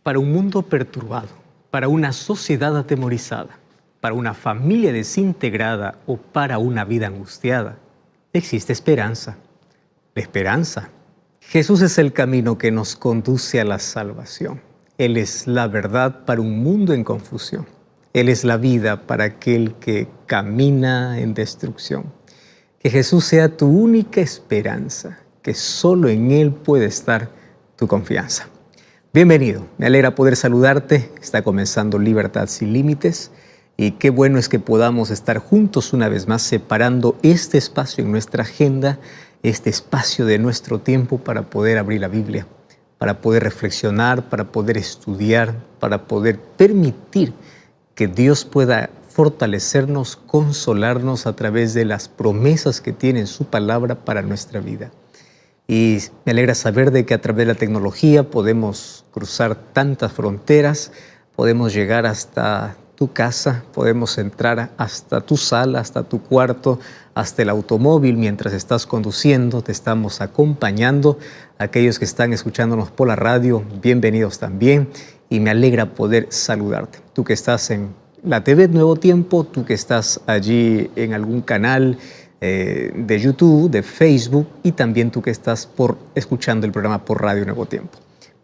Para un mundo perturbado, para una sociedad atemorizada, para una familia desintegrada o para una vida angustiada, existe esperanza. La esperanza. Jesús es el camino que nos conduce a la salvación. Él es la verdad para un mundo en confusión. Él es la vida para aquel que camina en destrucción. Que Jesús sea tu única esperanza, que solo en Él puede estar tu confianza. Bienvenido, me alegra poder saludarte. Está comenzando Libertad sin Límites y qué bueno es que podamos estar juntos una vez más, separando este espacio en nuestra agenda, este espacio de nuestro tiempo para poder abrir la Biblia, para poder reflexionar, para poder estudiar, para poder permitir que Dios pueda fortalecernos, consolarnos a través de las promesas que tiene en su palabra para nuestra vida. Y me alegra saber de que a través de la tecnología podemos cruzar tantas fronteras, podemos llegar hasta tu casa, podemos entrar hasta tu sala, hasta tu cuarto, hasta el automóvil mientras estás conduciendo, te estamos acompañando. Aquellos que están escuchándonos por la radio, bienvenidos también y me alegra poder saludarte. Tú que estás en la TV Nuevo Tiempo, tú que estás allí en algún canal de YouTube, de Facebook y también tú que estás escuchando el programa por Radio Nuevo Tiempo.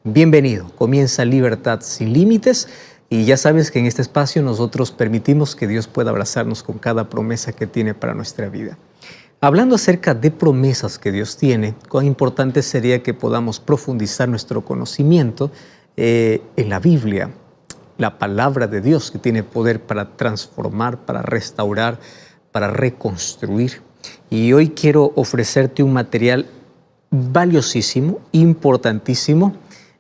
Bienvenido, comienza Libertad sin Límites y ya sabes que en este espacio nosotros permitimos que Dios pueda abrazarnos con cada promesa que tiene para nuestra vida. Hablando acerca de promesas que Dios tiene, cuán importante sería que podamos profundizar nuestro conocimiento en la Biblia, la palabra de Dios que tiene poder para transformar, para restaurar, para reconstruir. Y hoy quiero ofrecerte un material valiosísimo, importantísimo,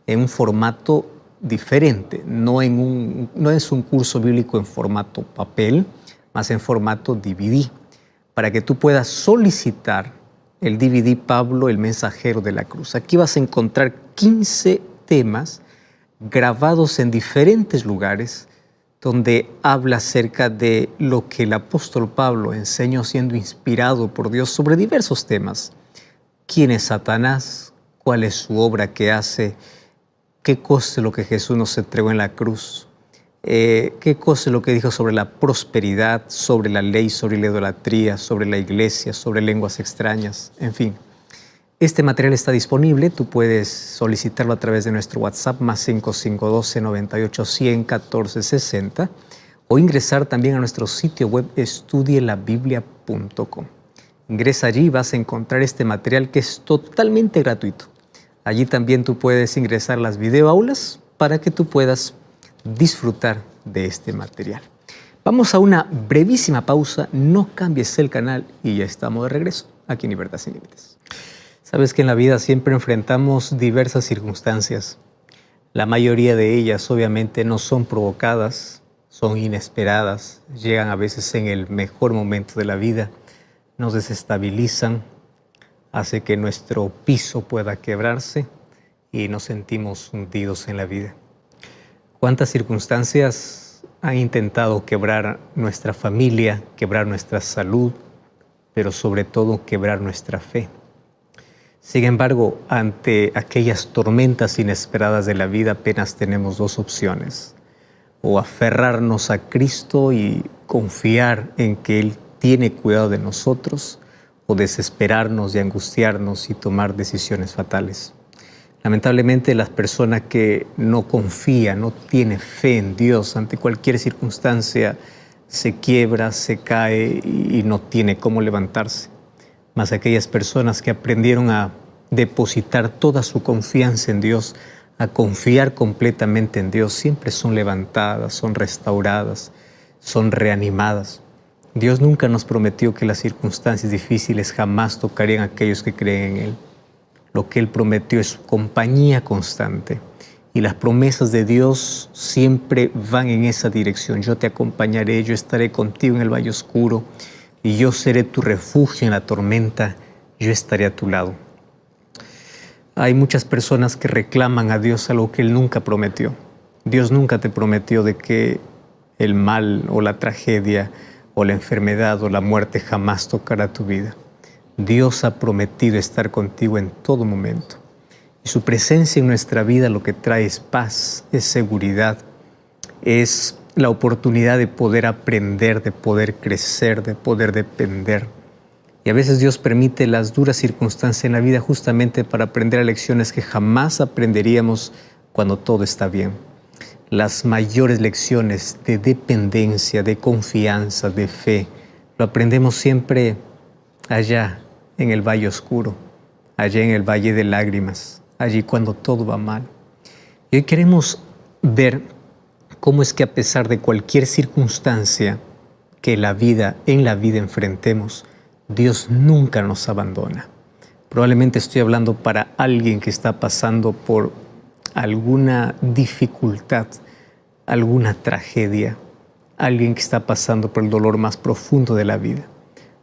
en un formato diferente. No es un curso bíblico en formato papel, más en formato DVD, para que tú puedas solicitar el DVD Pablo, el mensajero de la cruz. Aquí vas a encontrar 15 temas grabados en diferentes lugares, donde habla acerca de lo que el apóstol Pablo enseñó siendo inspirado por Dios sobre diversos temas. ¿Quién es Satanás? ¿Cuál es su obra que hace? ¿Qué cosa es lo que Jesús nos entregó en la cruz? ¿Qué cosa es lo que dijo sobre la prosperidad, sobre la ley, sobre la idolatría, sobre la iglesia, sobre lenguas extrañas? En fin, este material está disponible. Tú puedes solicitarlo a través de nuestro WhatsApp más 5512-98-100-1460 o ingresar también a nuestro sitio web estudielabiblia.com. Ingresa allí y vas a encontrar este material que es totalmente gratuito. Allí también tú puedes ingresar a las videoaulas para que tú puedas disfrutar de este material. Vamos a una brevísima pausa, no cambies el canal y ya estamos de regreso aquí en Libertad sin Límites. Sabes que en la vida siempre enfrentamos diversas circunstancias. La mayoría de ellas obviamente no son provocadas, son inesperadas, llegan a veces en el mejor momento de la vida, nos desestabilizan, hace que nuestro piso pueda quebrarse y nos sentimos hundidos en la vida. ¿Cuántas circunstancias han intentado quebrar nuestra familia, quebrar nuestra salud, pero sobre todo quebrar nuestra fe? Sin embargo, ante aquellas tormentas inesperadas de la vida apenas tenemos dos opciones: o aferrarnos a Cristo y confiar en que Él tiene cuidado de nosotros, o desesperarnos y angustiarnos y tomar decisiones fatales. Lamentablemente, las personas que no confían, no tienen fe en Dios, ante cualquier circunstancia se quiebra, se cae y no tiene cómo levantarse. Mas aquellas personas que aprendieron a depositar toda su confianza en Dios, a confiar completamente en Dios, siempre son levantadas, son restauradas, son reanimadas. Dios nunca nos prometió que las circunstancias difíciles jamás tocarían a aquellos que creen en Él. Lo que Él prometió es su compañía constante. Y las promesas de Dios siempre van en esa dirección. Yo te acompañaré, yo estaré contigo en el valle oscuro y yo seré tu refugio en la tormenta, yo estaré a tu lado. Hay muchas personas que reclaman a Dios algo que Él nunca prometió. Dios nunca te prometió de que el mal o la tragedia o la enfermedad o la muerte jamás tocará tu vida. Dios ha prometido estar contigo en todo momento. Y su presencia en nuestra vida lo que trae es paz, es seguridad, es la oportunidad de poder aprender, de poder crecer, de poder depender. Y a veces Dios permite las duras circunstancias en la vida justamente para aprender lecciones que jamás aprenderíamos cuando todo está bien. Las mayores lecciones de dependencia, de confianza, de fe, lo aprendemos siempre allá en el valle oscuro, allá en el valle de lágrimas, allí cuando todo va mal. Y hoy queremos ver cómo es que a pesar de cualquier circunstancia que en la vida enfrentemos, Dios nunca nos abandona. Probablemente estoy hablando para alguien que está pasando por alguna dificultad, alguna tragedia, alguien que está pasando por el dolor más profundo de la vida.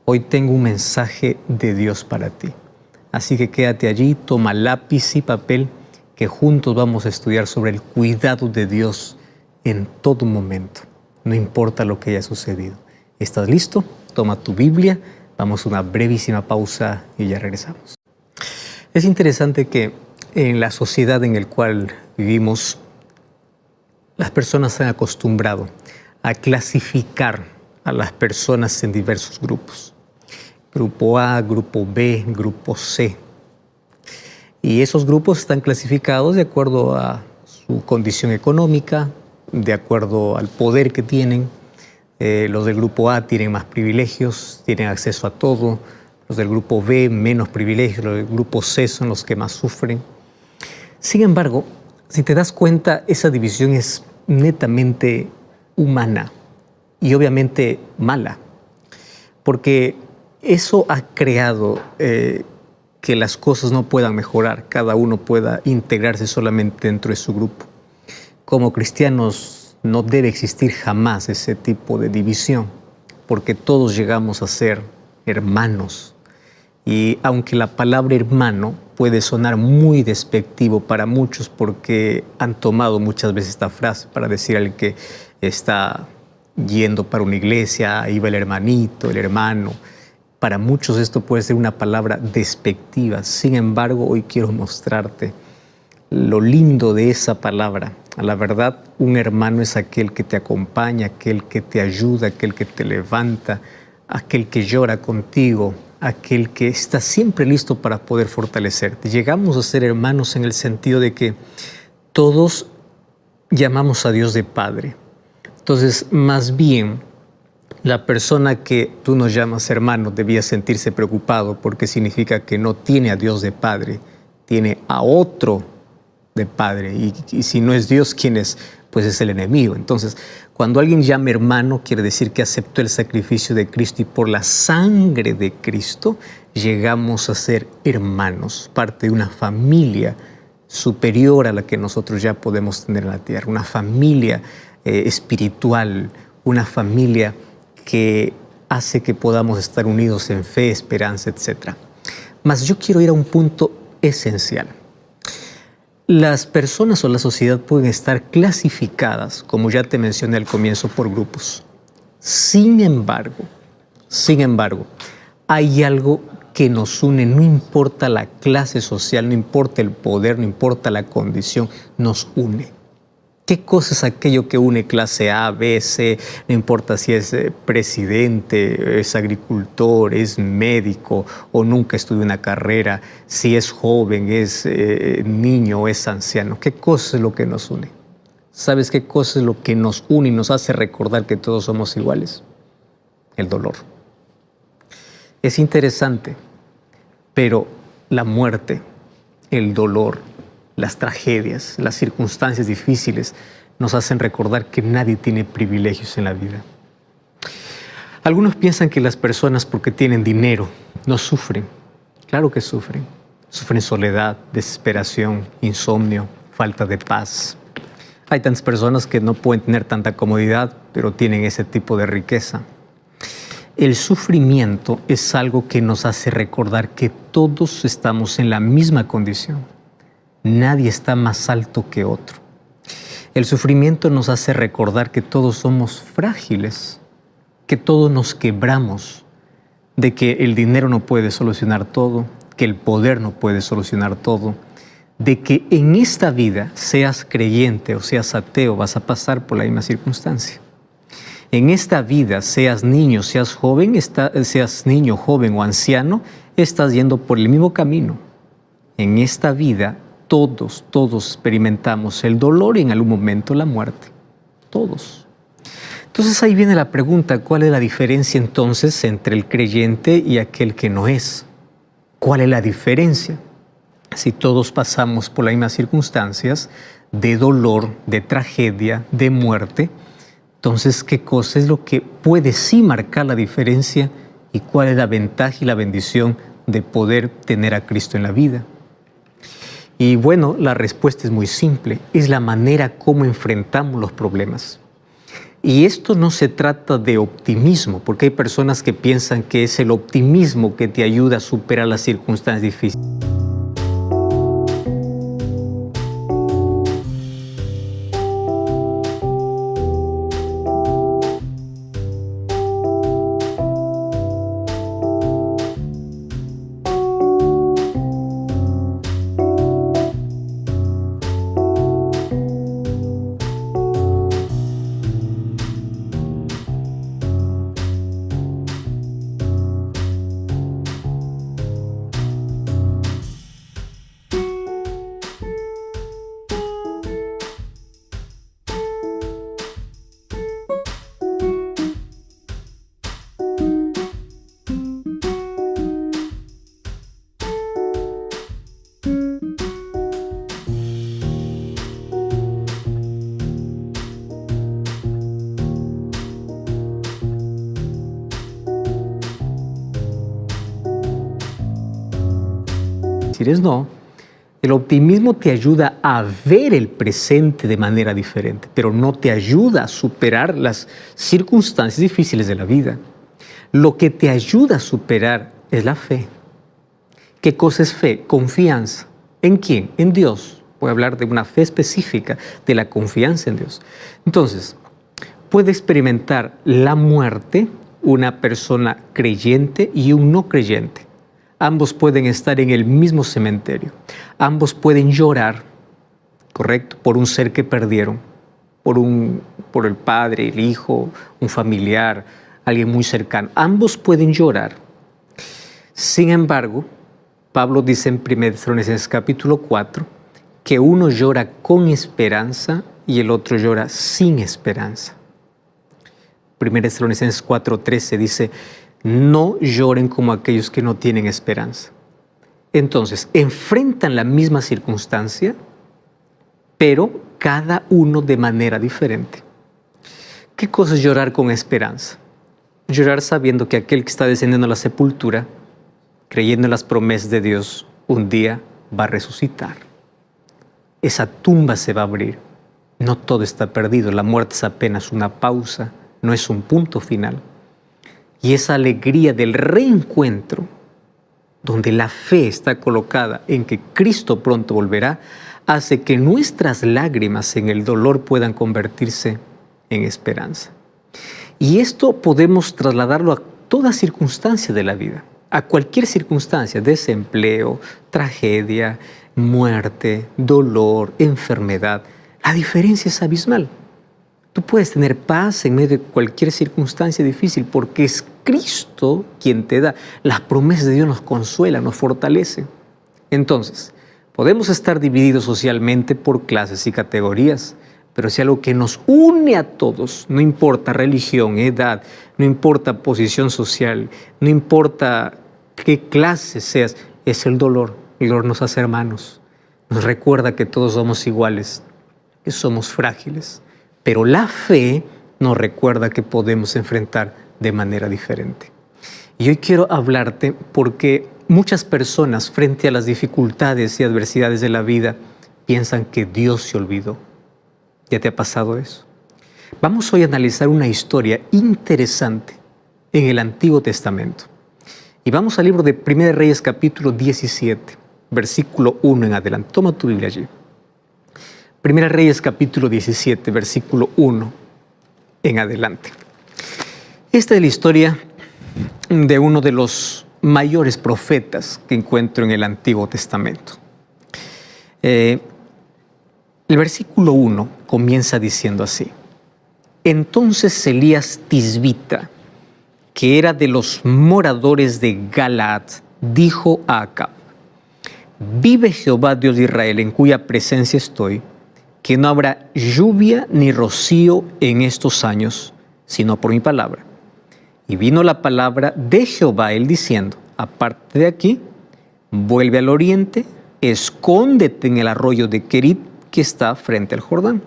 Hoy tengo un mensaje de Dios para ti. Así que quédate allí, toma lápiz y papel, que juntos vamos a estudiar sobre el cuidado de Dios en todo momento, no importa lo que haya sucedido. ¿Estás listo? Toma tu Biblia, vamos a una brevísima pausa y ya regresamos. Es interesante que en la sociedad en la cual vivimos, las personas se han acostumbrado a clasificar a las personas en diversos grupos. Grupo A, Grupo B, Grupo C. Y esos grupos están clasificados de acuerdo a su condición económica, de acuerdo al poder que tienen. Los del Grupo A tienen más privilegios, tienen acceso a todo. Los del Grupo B menos privilegios, los del Grupo C son los que más sufren. Sin embargo, si te das cuenta, esa división es netamente humana y obviamente mala, porque eso ha creado que las cosas no puedan mejorar, cada uno pueda integrarse solamente dentro de su grupo. Como cristianos no debe existir jamás ese tipo de división, porque todos llegamos a ser hermanos. Y aunque la palabra hermano puede sonar muy despectivo para muchos porque han tomado muchas veces esta frase para decir al que está yendo para una iglesia, ahí va el hermanito, el hermano. Para muchos esto puede ser una palabra despectiva. Sin embargo, hoy quiero mostrarte lo lindo de esa palabra. A la verdad, un hermano es aquel que te acompaña, aquel que te ayuda, aquel que te levanta, aquel que llora contigo, aquel que está siempre listo para poder fortalecerte. Llegamos a ser hermanos en el sentido de que todos llamamos a Dios de Padre. Entonces, más bien, la persona que tú nos llamas hermano debía sentirse preocupado porque significa que no tiene a Dios de Padre, tiene a otro de Padre. Y si no es Dios, ¿quién es? Pues es el enemigo. Entonces, cuando alguien llama hermano, quiere decir que aceptó el sacrificio de Cristo y por la sangre de Cristo llegamos a ser hermanos, parte de una familia superior a la que nosotros ya podemos tener en la tierra, una familia espiritual, una familia que hace que podamos estar unidos en fe, esperanza, etc. Mas yo quiero ir a un punto esencial. Las personas o la sociedad pueden estar clasificadas, como ya te mencioné al comienzo, por grupos. Sin embargo, hay algo que nos une, no importa la clase social, no importa el poder, no importa la condición, nos une. ¿Qué cosa es aquello que une clase A, B, C? No importa si es presidente, es agricultor, es médico o nunca estudió una carrera, si es joven, es niño o es anciano. ¿Qué cosa es lo que nos une? ¿Sabes qué cosa es lo que nos une y nos hace recordar que todos somos iguales? El dolor. Es interesante, pero la muerte, el dolor, las tragedias, las circunstancias difíciles nos hacen recordar que nadie tiene privilegios en la vida. Algunos piensan que las personas porque tienen dinero no sufren. Claro que sufren. Sufren soledad, desesperación, insomnio, falta de paz. Hay tantas personas que no pueden tener tanta comodidad, pero tienen ese tipo de riqueza. El sufrimiento es algo que nos hace recordar que todos estamos en la misma condición. Nadie está más alto que otro. El sufrimiento nos hace recordar que todos somos frágiles, que todos nos quebramos, de que el dinero no puede solucionar todo, que el poder no puede solucionar todo, de que en esta vida, seas creyente o seas ateo, vas a pasar por la misma circunstancia. En esta vida, seas niño, seas joven, seas niño, joven o anciano, estás yendo por el mismo camino. En esta vida, todos experimentamos el dolor y en algún momento la muerte. Todos. Entonces ahí viene la pregunta, ¿cuál es la diferencia entonces entre el creyente y aquel que no es? ¿Cuál es la diferencia? Si todos pasamos por las mismas circunstancias de dolor, de tragedia, de muerte, entonces, ¿qué cosa es lo que puede sí marcar la diferencia y cuál es la ventaja y la bendición de poder tener a Cristo en la vida? Y bueno, la respuesta es muy simple, es la manera como enfrentamos los problemas. Y esto no se trata de optimismo, porque hay personas que piensan que es el optimismo que te ayuda a superar las circunstancias difíciles. No, el optimismo te ayuda a ver el presente de manera diferente, pero no te ayuda a superar las circunstancias difíciles de la vida. Lo que te ayuda a superar es la fe. ¿Qué cosa es fe? Confianza. ¿En quién? En Dios. Voy a hablar de una fe específica, de la confianza en Dios. Entonces, puede experimentar la muerte una persona creyente y un no creyente. Ambos pueden estar en el mismo cementerio. Ambos pueden llorar, ¿correcto? Por un ser que perdieron, por el padre, el hijo, un familiar, alguien muy cercano. Ambos pueden llorar. Sin embargo, Pablo dice en 1 Tesalonicenses capítulo 4 que uno llora con esperanza y el otro llora sin esperanza. 1 Tesalonicenses 4:13 dice: no lloren como aquellos que no tienen esperanza. Entonces, enfrentan la misma circunstancia, pero cada uno de manera diferente. ¿Qué cosa es llorar con esperanza? Llorar sabiendo que aquel que está descendiendo a la sepultura, creyendo en las promesas de Dios, un día va a resucitar. Esa tumba se va a abrir. No todo está perdido. La muerte es apenas una pausa, no es un punto final. Y esa alegría del reencuentro, donde la fe está colocada en que Cristo pronto volverá, hace que nuestras lágrimas en el dolor puedan convertirse en esperanza. Y esto podemos trasladarlo a toda circunstancia de la vida, a cualquier circunstancia: desempleo, tragedia, muerte, dolor, enfermedad. La diferencia es abismal. Tú puedes tener paz en medio de cualquier circunstancia difícil porque es Cristo quien te da. Las promesas de Dios nos consuelan, nos fortalecen. Entonces, podemos estar divididos socialmente por clases y categorías, pero si algo que nos une a todos, no importa religión, edad, no importa posición social, no importa qué clase seas, es el dolor. El dolor nos hace hermanos, nos recuerda que todos somos iguales, que somos frágiles. Pero la fe nos recuerda que podemos enfrentar de manera diferente. Y hoy quiero hablarte porque muchas personas frente a las dificultades y adversidades de la vida piensan que Dios se olvidó. ¿Ya te ha pasado eso? Vamos hoy a analizar una historia interesante en el Antiguo Testamento. Y vamos al libro de 1 Reyes capítulo 17, versículo 1 en adelante. Toma tu Biblia allí. 1 Reyes capítulo 17, versículo 1 en adelante. Esta es la historia de uno de los mayores profetas que encuentro en el Antiguo Testamento. El versículo 1 comienza diciendo así: Entonces Elías Tisbita, que era de los moradores de Galaad, dijo a Acab: Vive Jehová Dios de Israel, en cuya presencia estoy, que no habrá lluvia ni rocío en estos años, sino por mi palabra. Y vino la palabra de Jehová a él diciendo: Aparte de aquí, vuelve al oriente, escóndete en el arroyo de Querit, que está frente al Jordán.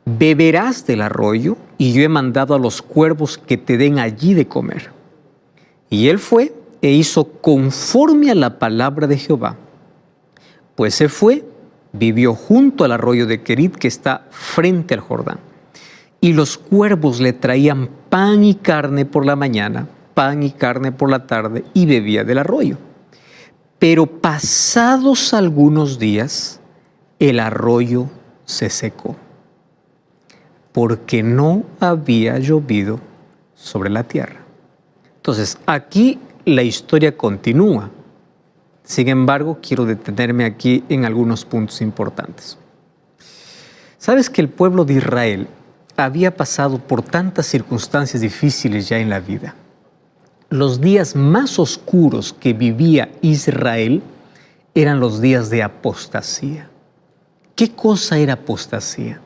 Beberás del arroyo, y yo he mandado a los cuervos que te den allí de comer. Y él fue e hizo conforme a la palabra de Jehová. Pues se fue, vivió junto al arroyo de Querit, que está frente al Jordán. Y los cuervos le traían pan y carne por la mañana, pan y carne por la tarde, y bebía del arroyo. Pero pasados algunos días, el arroyo se secó, porque no había llovido sobre la tierra. Entonces, aquí la historia continúa. Sin embargo, quiero detenerme aquí en algunos puntos importantes. ¿Sabes que el pueblo de Israel había pasado por tantas circunstancias difíciles ya en la vida? Los días más oscuros que vivía Israel eran los días de apostasía. ¿Qué cosa era apostasía?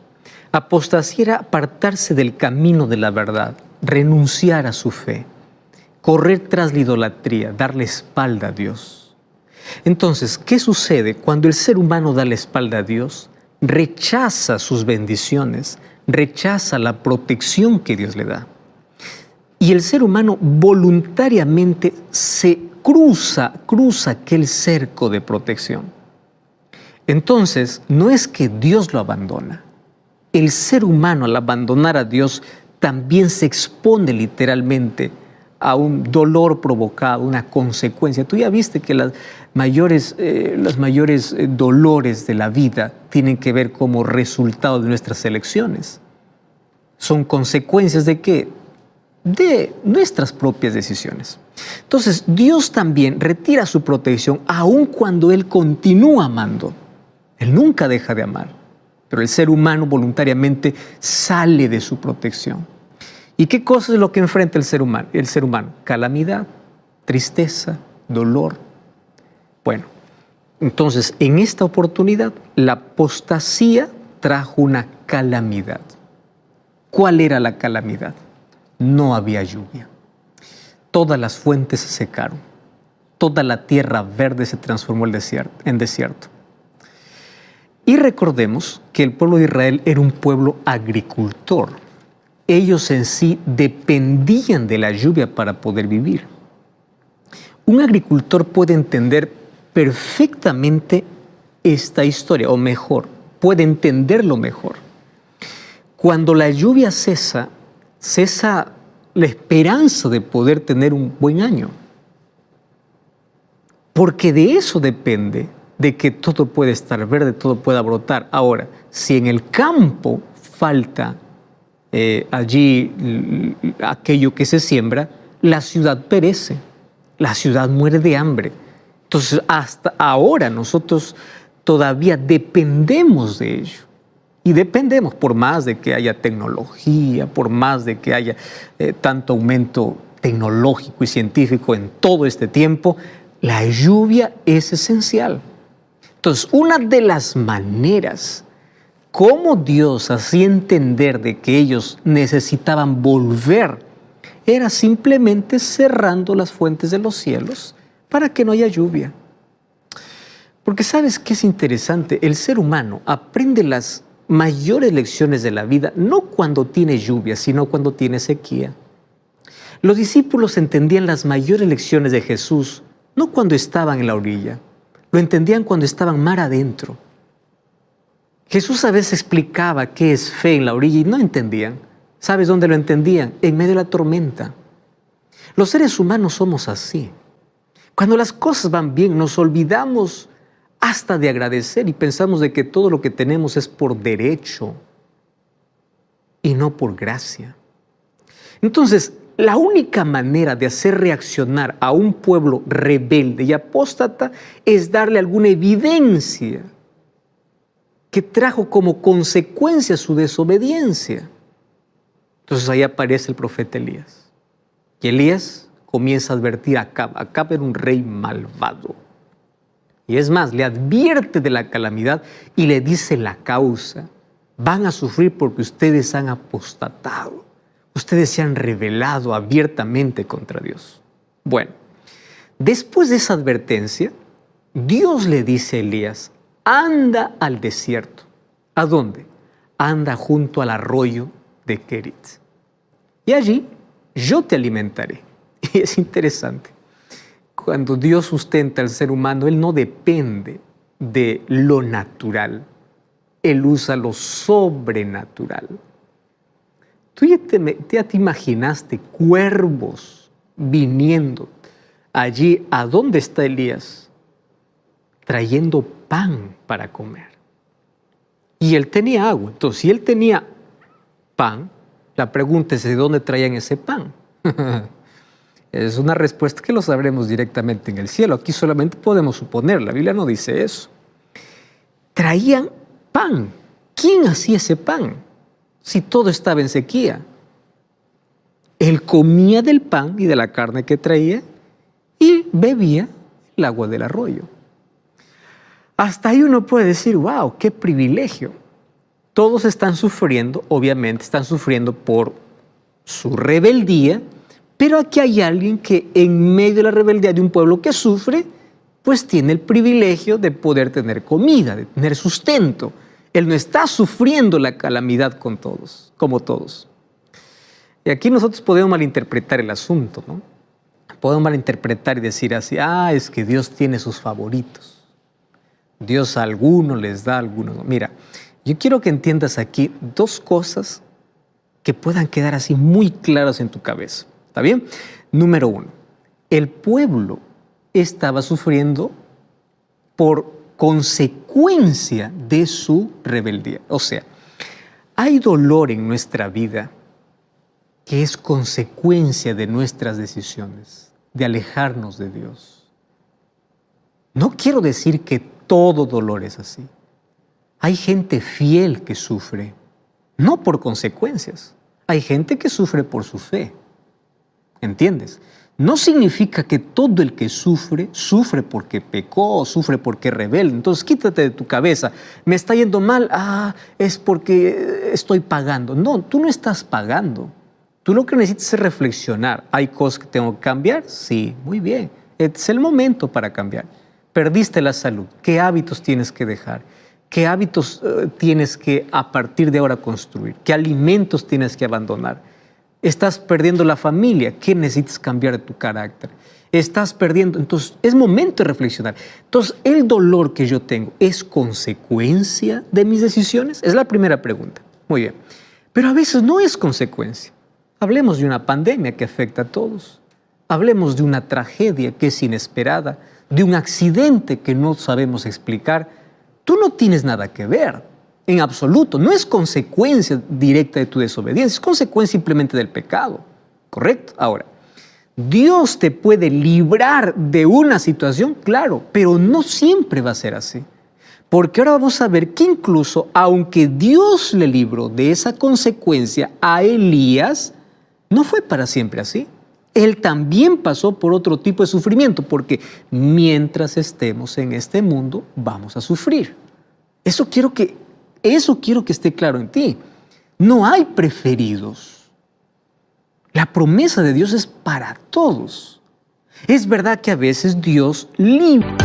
Apostasía era apartarse del camino de la verdad, renunciar a su fe, correr tras la idolatría, darle espalda a Dios. Entonces, ¿qué sucede cuando el ser humano da la espalda a Dios? Rechaza sus bendiciones, rechaza la protección que Dios le da. Y el ser humano voluntariamente se cruza aquel cerco de protección. Entonces, no es que Dios lo abandona. El ser humano, al abandonar a Dios, también se expone literalmente a un dolor provocado, una consecuencia. Tú ya viste que los mayores dolores de la vida tienen que ver como resultado de nuestras elecciones. Son consecuencias ¿de qué? De nuestras propias decisiones. Entonces, Dios también retira su protección aun cuando Él continúa amando. Él nunca deja de amar, pero el ser humano voluntariamente sale de su protección. ¿Y qué cosa es lo que enfrenta el ser humano? Calamidad, tristeza, dolor. Bueno, entonces en esta oportunidad la apostasía trajo una calamidad. ¿Cuál era la calamidad? No había lluvia. Todas las fuentes se secaron. Toda la tierra verde se transformó en desierto. Y recordemos que el pueblo de Israel era un pueblo agricultor. Ellos en sí dependían de la lluvia para poder vivir. Un agricultor puede entender perfectamente esta historia, o mejor, puede entenderlo mejor. Cuando la lluvia cesa la esperanza de poder tener un buen año. Porque de eso depende, de que todo puede estar verde, todo pueda brotar. Ahora, si en el campo falta allí aquello que se siembra, la ciudad perece, la ciudad muere de hambre. Entonces, hasta ahora nosotros todavía dependemos de ello. Y dependemos, por más de que haya tecnología, por más de que haya tanto aumento tecnológico y científico en todo este tiempo, la lluvia es esencial. Entonces, una de las maneras como Dios hacía entender de que ellos necesitaban volver era simplemente cerrando las fuentes de los cielos para que no haya lluvia. Porque ¿sabes qué es interesante? El ser humano aprende las mayores lecciones de la vida no cuando tiene lluvia, sino cuando tiene sequía. Los discípulos entendían las mayores lecciones de Jesús no cuando estaban en la orilla, lo entendían cuando estaban mar adentro. Jesús a veces explicaba qué es fe en la orilla y no entendían. ¿Sabes dónde lo entendían? En medio de la tormenta. Los seres humanos somos así. Cuando las cosas van bien, nos olvidamos hasta de agradecer y pensamos de que todo lo que tenemos es por derecho y no por gracia. Entonces, la única manera de hacer reaccionar a un pueblo rebelde y apóstata es darle alguna evidencia que trajo como consecuencia su desobediencia. Entonces ahí aparece el profeta Elías. Y Elías comienza a advertir a Acab. Acab era un rey malvado. Y es más, le advierte de la calamidad y le dice la causa. Van a sufrir porque ustedes han apostatado. Ustedes se han rebelado abiertamente contra Dios. Bueno, después de esa advertencia, Dios le dice a Elías, anda al desierto. ¿A dónde? Anda junto al arroyo de Kerit. Y allí yo te alimentaré. Y es interesante. Cuando Dios sustenta al ser humano, Él no depende de lo natural. Él usa lo sobrenatural. Tú ya te imaginaste cuervos viniendo allí a dónde está Elías, trayendo pan para comer. Y él tenía agua. Entonces, si él tenía pan, la pregunta es ¿de dónde traían ese pan? Es una respuesta que lo sabremos directamente en el cielo. Aquí solamente podemos suponer, la Biblia no dice eso. Traían pan. ¿Quién hacía ese pan? Si todo estaba en sequía. Él comía del pan y de la carne que traía y bebía el agua del arroyo. Hasta ahí uno puede decir, wow, qué privilegio. Todos están sufriendo, obviamente están sufriendo por su rebeldía, pero aquí hay alguien que en medio de la rebeldía de un pueblo que sufre, pues tiene el privilegio de poder tener comida, de tener sustento. Él no está sufriendo la calamidad con todos, como todos. Y aquí nosotros podemos malinterpretar el asunto, ¿no? Podemos malinterpretar y decir así, es que Dios tiene sus favoritos. Dios a algunos les da, a algunos no. Mira, yo quiero que entiendas aquí dos cosas que puedan quedar así muy claras en tu cabeza. ¿Está bien? Número uno, el pueblo estaba sufriendo por consecuencia de su rebeldía. O sea, hay dolor en nuestra vida que es consecuencia de nuestras decisiones, de alejarnos de Dios. No quiero decir que todo dolor es así. Hay gente fiel que sufre, no por consecuencias. Hay gente que sufre por su fe. ¿Entiendes? No significa que todo el que sufre porque pecó o sufre porque es rebelde. Entonces quítate de tu cabeza. Me está yendo mal, es porque estoy pagando. No, tú no estás pagando. Tú lo que necesitas es reflexionar. ¿Hay cosas que tengo que cambiar? Sí, muy bien. Es el momento para cambiar. Perdiste la salud. ¿Qué hábitos tienes que dejar? ¿Qué hábitos tienes que a partir de ahora construir? ¿Qué alimentos tienes que abandonar? Estás perdiendo la familia. ¿Qué necesitas cambiar de tu carácter? Estás perdiendo. Entonces, es momento de reflexionar. Entonces, ¿el dolor que yo tengo es consecuencia de mis decisiones? Es la primera pregunta. Muy bien. Pero a veces no es consecuencia. Hablemos de una pandemia que afecta a todos. Hablemos de una tragedia que es inesperada, de un accidente que no sabemos explicar. Tú no tienes nada que ver. En absoluto, no es consecuencia directa de tu desobediencia, es consecuencia simplemente del pecado, ¿correcto? Ahora, Dios te puede librar de una situación, claro, pero no siempre va a ser así. Porque ahora vamos a ver que incluso, aunque Dios le libró de esa consecuencia a Elías, no fue para siempre así. Él también pasó por otro tipo de sufrimiento, porque mientras estemos en este mundo, vamos a sufrir. Eso quiero que esté claro en ti. No hay preferidos. La promesa de Dios es para todos. Es verdad que a veces Dios libra.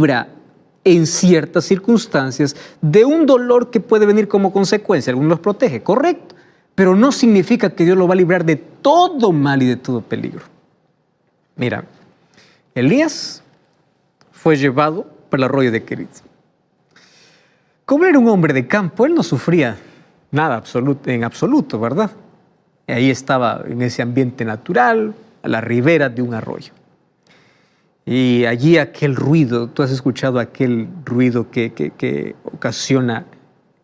libra en ciertas circunstancias de un dolor que puede venir como consecuencia. Algunos los protege, correcto, pero no significa que Dios lo va a librar de todo mal y de todo peligro. Mira, Elías fue llevado por el arroyo de Kerit. Como era un hombre de campo, él no sufría nada en absoluto, ¿verdad? Ahí estaba en ese ambiente natural, a la ribera de un arroyo. Y allí aquel ruido, tú has escuchado aquel ruido que ocasiona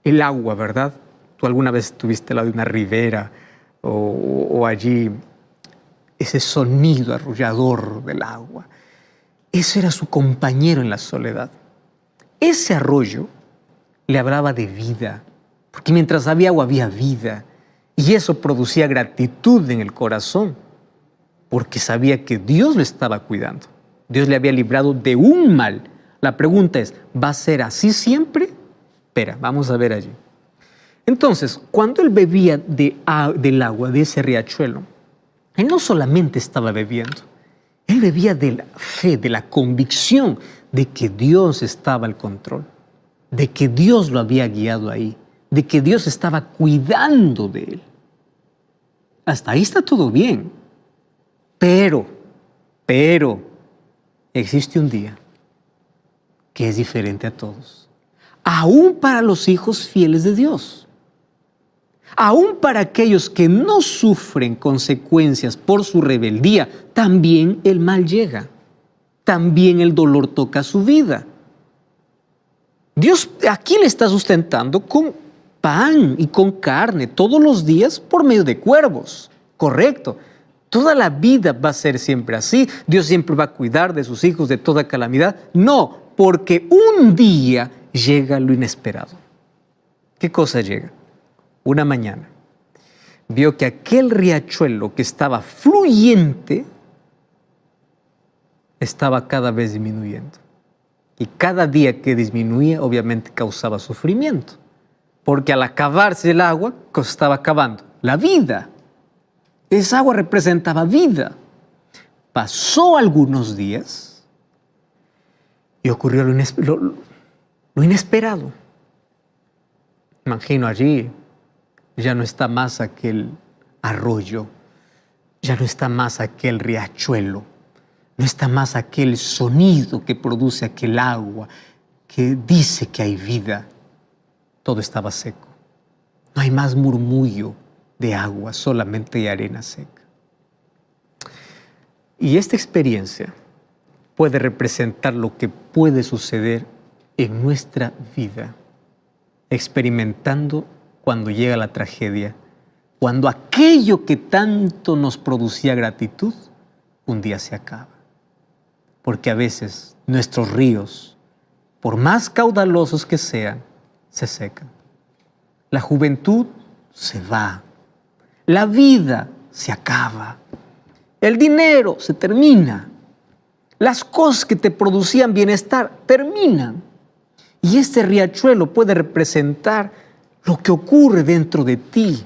el agua, ¿verdad? Tú alguna vez estuviste al lado de una ribera o allí ese sonido arrullador del agua. Ese era su compañero en la soledad. Ese arroyo le hablaba de vida, porque mientras había agua había vida. Y eso producía gratitud en el corazón, porque sabía que Dios lo estaba cuidando. Dios le había librado de un mal. La pregunta es, ¿va a ser así siempre? Espera, vamos a ver allí. Entonces, cuando él bebía del agua de ese riachuelo, él no solamente estaba bebiendo, él bebía de la fe, de la convicción de que Dios estaba al control, de que Dios lo había guiado ahí, de que Dios estaba cuidando de él. Hasta ahí está todo bien. Pero, existe un día que es diferente a todos. Aún para los hijos fieles de Dios. Aún para aquellos que no sufren consecuencias por su rebeldía, también el mal llega. También el dolor toca su vida. Dios aquí le está sustentando con pan y con carne todos los días por medio de cuervos. Correcto. Toda la vida va a ser siempre así. Dios siempre va a cuidar de sus hijos de toda calamidad. No, porque un día llega lo inesperado. ¿Qué cosa llega? Una mañana vio que aquel riachuelo que estaba fluyente estaba cada vez disminuyendo. Y cada día que disminuía, obviamente causaba sufrimiento. Porque al acabarse el agua, ¿qué estaba acabando? La vida. Esa agua representaba vida. Pasó algunos días y ocurrió lo inesperado. Imagino allí, ya no está más aquel arroyo, ya no está más aquel riachuelo, no está más aquel sonido que produce aquel agua que dice que hay vida. Todo estaba seco. No hay más murmullo de agua, solamente hay arena seca. Y esta experiencia puede representar lo que puede suceder en nuestra vida, experimentando cuando llega la tragedia, cuando aquello que tanto nos producía gratitud, un día se acaba. Porque a veces nuestros ríos, por más caudalosos que sean, se secan. La juventud se va. La vida se acaba. El dinero se termina. Las cosas que te producían bienestar terminan. Y este riachuelo puede representar lo que ocurre dentro de ti.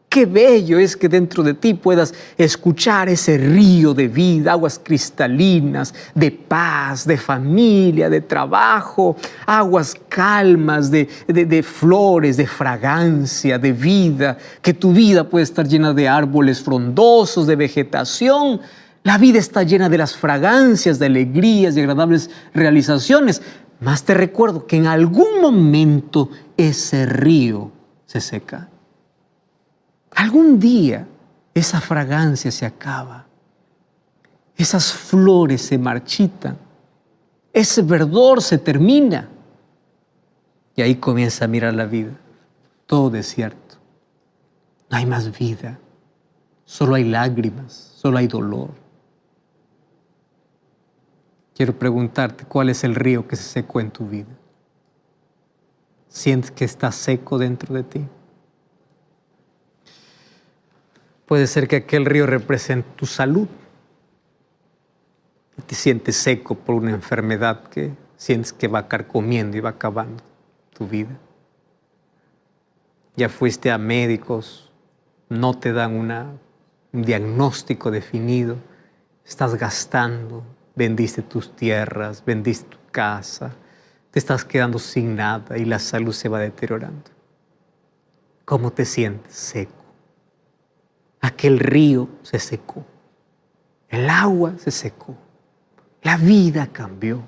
Qué bello es que dentro de ti puedas escuchar ese río de vida, aguas cristalinas, de paz, de familia, de trabajo, aguas calmas, de flores, de fragancia, de vida, que tu vida puede estar llena de árboles frondosos, de vegetación. La vida está llena de las fragancias, de alegrías, de agradables realizaciones. Mas te recuerdo que en algún momento ese río se seca. Algún día esa fragancia se acaba, esas flores se marchitan, ese verdor se termina y ahí comienza a mirar la vida, todo desierto. No hay más vida, solo hay lágrimas, solo hay dolor. Quiero preguntarte, ¿cuál es el río que se secó en tu vida? ¿Sientes que está seco dentro de ti? Puede ser que aquel río represente tu salud. Te sientes seco por una enfermedad que sientes que va carcomiendo y va acabando tu vida. Ya fuiste a médicos, no te dan un diagnóstico definido, estás gastando, vendiste tus tierras, vendiste tu casa, te estás quedando sin nada y la salud se va deteriorando. ¿Cómo te sientes? Seco. Aquel río se secó, el agua se secó, la vida cambió.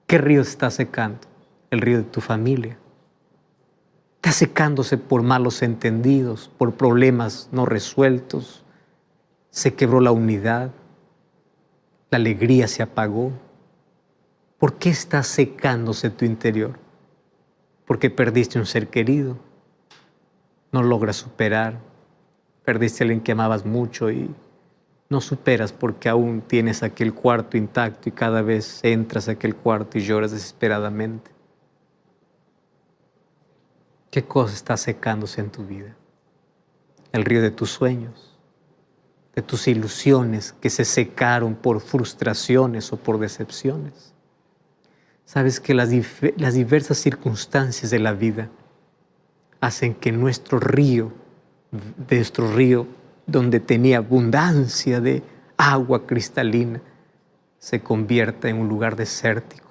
¿Qué río se está secando? El río de tu familia. Está secándose por malos entendidos, por problemas no resueltos. Se quebró la unidad, la alegría se apagó. ¿Por qué está secándose tu interior? Porque perdiste un ser querido, no logras superar, perdiste a alguien que amabas mucho y no superas porque aún tienes aquel cuarto intacto y cada vez entras a aquel cuarto y lloras desesperadamente. ¿Qué cosa está secándose en tu vida? El río de tus sueños, de tus ilusiones que se secaron por frustraciones o por decepciones. Sabes que las diversas circunstancias de la vida hacen que nuestro río donde tenía abundancia de agua cristalina, se convierta en un lugar desértico,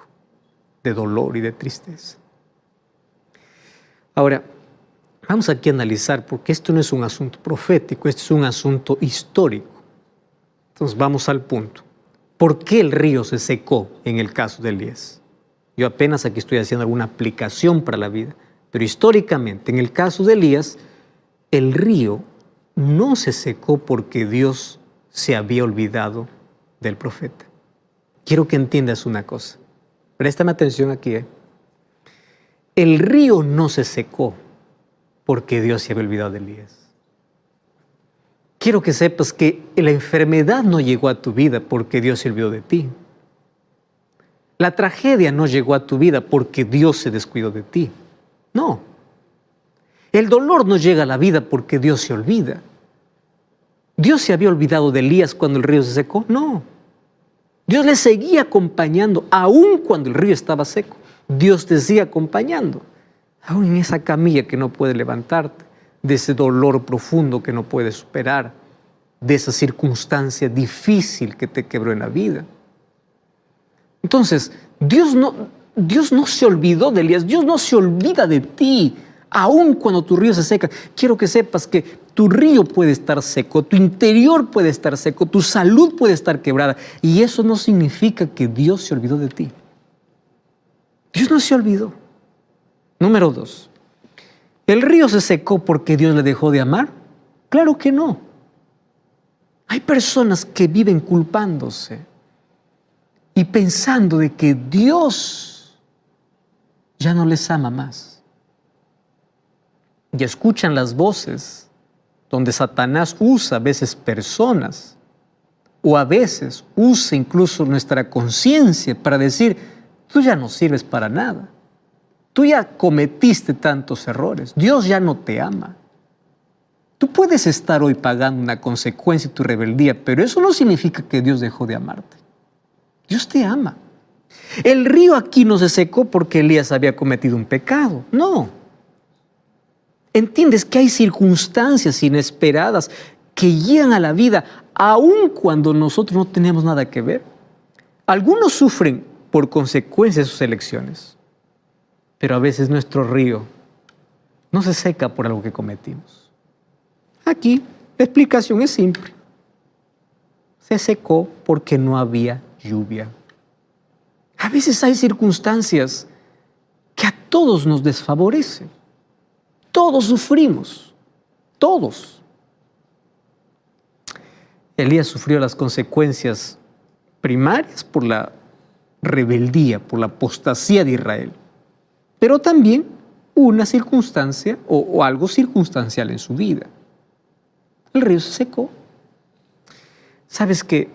de dolor y de tristeza. Ahora, vamos aquí a analizar, porque esto no es un asunto profético, esto es un asunto histórico. Entonces vamos al punto. ¿Por qué el río se secó en el caso de Elías? Yo apenas aquí estoy haciendo alguna aplicación para la vida, pero históricamente, en el caso de Elías, el río no se secó porque Dios se había olvidado del profeta. Quiero que entiendas una cosa. Préstame atención aquí. El río no se secó porque Dios se había olvidado de Elías. Quiero que sepas que la enfermedad no llegó a tu vida porque Dios se olvidó de ti. La tragedia no llegó a tu vida porque Dios se descuidó de ti. No. El dolor no llega a la vida porque Dios se olvida. ¿Dios se había olvidado de Elías cuando el río se secó? No. Dios le seguía acompañando aún cuando el río estaba seco. Dios te sigue acompañando, aún en esa camilla que no puedes levantarte, de ese dolor profundo que no puedes superar, de esa circunstancia difícil que te quebró en la vida. Entonces, Dios no se olvidó de Elías, Dios no se olvida de ti, aun cuando tu río se seca. Quiero que sepas que tu río puede estar seco, tu interior puede estar seco, tu salud puede estar quebrada, y eso no significa que Dios se olvidó de ti. Dios no se olvidó. Número 2. ¿El río se secó porque Dios le dejó de amar? Claro que no. Hay personas que viven culpándose y pensando de que Dios ya no les ama más. Y escuchan las voces donde Satanás usa a veces personas o a veces usa incluso nuestra conciencia para decir: tú ya no sirves para nada. Tú ya cometiste tantos errores. Dios ya no te ama. Tú puedes estar hoy pagando una consecuencia de tu rebeldía, pero eso no significa que Dios dejó de amarte. Dios te ama. El río aquí no se secó porque Elías había cometido un pecado. No. Entiendes que hay circunstancias inesperadas que llegan a la vida aun cuando nosotros no tenemos nada que ver. Algunos sufren por consecuencia de sus elecciones, pero a veces nuestro río no se seca por algo que cometimos. Aquí la explicación es simple. Se secó porque no había lluvia. A veces hay circunstancias que a todos nos desfavorecen. Todos sufrimos, todos. Elías sufrió las consecuencias primarias por la rebeldía, por la apostasía de Israel, pero también una circunstancia o algo circunstancial en su vida. El río se secó. ¿Sabes que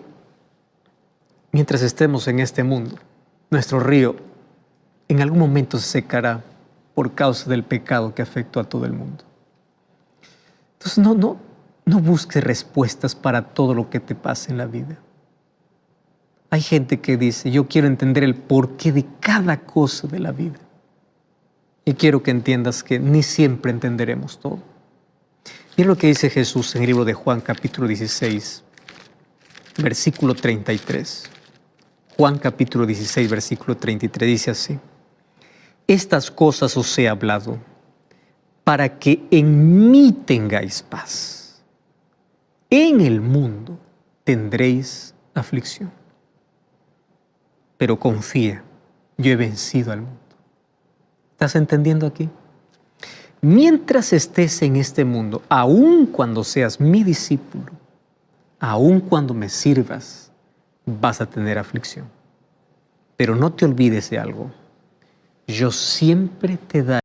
mientras estemos en este mundo, nuestro río en algún momento se secará por causa del pecado que afectó a todo el mundo? Entonces no busques respuestas para todo lo que te pasa en la vida. Hay gente que dice: yo quiero entender el porqué de cada cosa de la vida. Y quiero que entiendas que ni siempre entenderemos todo. Mira lo que dice Jesús en el libro de Juan, capítulo 16, versículo 33. Juan capítulo 16, versículo 33 dice así: estas cosas os he hablado para que en mí tengáis paz. En el mundo tendréis aflicción. Pero confía, yo he vencido al mundo. ¿Estás entendiendo aquí? Mientras estés en este mundo, aun cuando seas mi discípulo, aun cuando me sirvas, vas a tener aflicción. Pero no te olvides de algo. Yo siempre te daré